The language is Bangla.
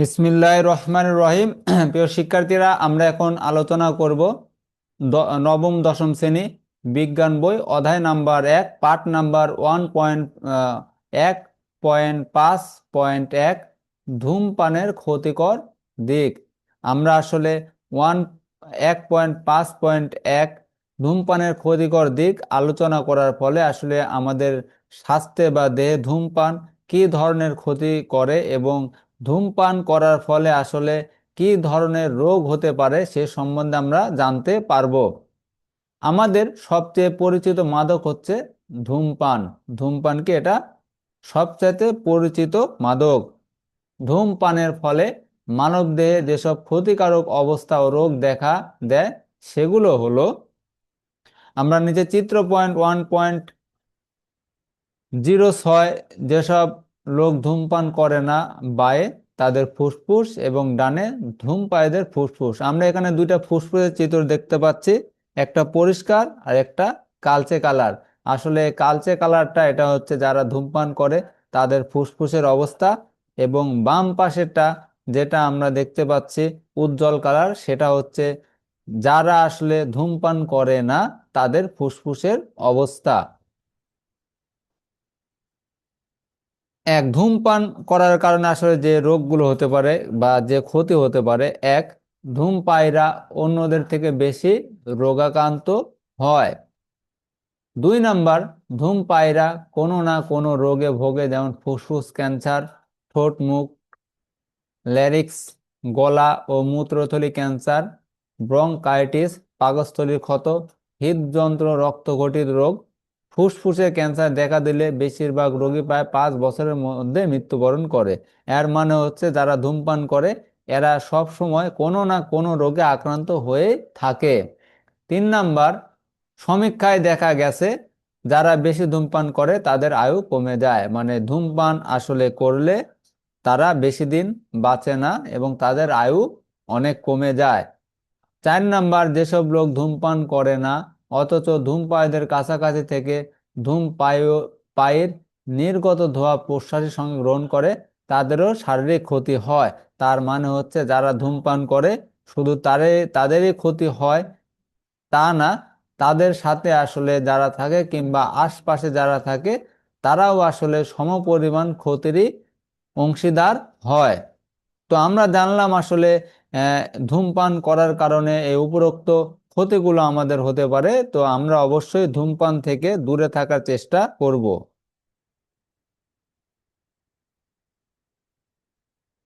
বিসমিল্লাহির রহমানির রহিম। প্রিয় শিক্ষার্থীরা, আমরা এখন আলোচনা করব নবম দশম শ্রেণী বিজ্ঞান বই অধ্যায় নাম্বার 1 পাঠ নাম্বার 1.1.5.1 ধূমপানের ক্ষতিকর দিক। আমরা আসলে 1.5.1 ধূমপানের ক্ষতিকর দিক আলোচনা করার ফলে আসলে আমাদের স্বাস্থ্যে বা দেহে ধূমপান কী ধরনের ক্ষতি করে এবং ধূমপান করার ফলে আসলে কি ধরনের রোগ হতে পারে সে সম্বন্ধে আমরা জানতে পারবো। আমাদের সবচেয়ে পরিচিত মাদক হচ্ছে ধূমপান। ধূমপান কি এটা সবচেয়ে পরিচিত মাদক। ধূমপানের ফলে মানবদেহে যেসব ক্ষতিকারক অবস্থা ও রোগ দেখা দেয় সেগুলো হলো, আমরা নিচে চিত্র .1.06, যেসব লোক ধূমপান করে না বায়ে তাদের ফুসফুস এবং ডানে ধূমপায়ীদের ফুসফুস। আমরা এখানে দুইটা ফুসফুসের চিত্র দেখতে পাচ্ছি, একটা পরিষ্কার আর একটা কালচে কালার। আসলে কালচে কালারটা এটা হচ্ছে যারা ধূমপান করে তাদের ফুসফুসের অবস্থা, এবং বাম পাশেরটা যেটা আমরা দেখতে পাচ্ছি উজ্জ্বল কালার সেটা হচ্ছে যারা আসলে ধূমপান করে না তাদের ফুসফুসের অবস্থা। ধূমপান করার কারণে আসলে যে রোগগুলো হতে পারে বা যে ক্ষতি হতে পারে, ধূমপায়ীরা অন্যদের থেকে বেশি রোগাক্রান্ত হয়। 2 নাম্বার, ধূমপায়ীরা কোনো না কোনো রোগে ভোগে, যেমন ফুসফুস ক্যান্সার, ঠোঁট মুখ, ল্যারিক্স, গলা ও মূত্রথলি ক্যান্সার, ব্রঙ্কাইটিস, পাকস্থলীর ক্ষত, হৃদযন্ত্র রক্তঘটিত রোগ। ফুসফুসে ক্যান্সার দেখা দিলে বেশিরভাগ রোগী প্রায় 5 বছরের মধ্যে মৃত্যুবরণ করে। এর মানে হচ্ছে যারা ধূমপান করে এরা সব সময় কোনো না কোনো রোগে আক্রান্ত হয়ে থাকে। 3 নাম্বার, সমীক্ষায় দেখা গেছে যারা বেশি ধূমপান করে তাদের আয়ু কমে যায়। মানে ধূমপান আসলে করলে তারা বেশি দিন বাঁচে না এবং তাদের আয়ু অনেক কমে যায়। 4 নাম্বার, যেসব লোক ধূমপান করে না অথচ ধূমপায়ীদের কাছাকাছি থেকে ধূমপায়ীর নির্গত ধোঁয়া প্রশ্বাসের সঙ্গে গ্রহণ করে তাদেরও শারীরিক ক্ষতি হয়। তার মানে হচ্ছে যারা ধূমপান করে শুধু তাদেরই ক্ষতি হয় তা না, তাদের সাথে আসলে যারা থাকে কিংবা আশপাশে যারা থাকে তারাও আসলে সমপরিমাণ ক্ষতিরই অংশীদার হয়। তো আমরা জানলাম আসলে ধূমপান করার কারণে এই উপরোক্ত ক্ষতিগুলো আমাদের হতে পারে। তো আমরা অবশ্যই ধূমপান থেকে দূরে থাকার চেষ্টা করব।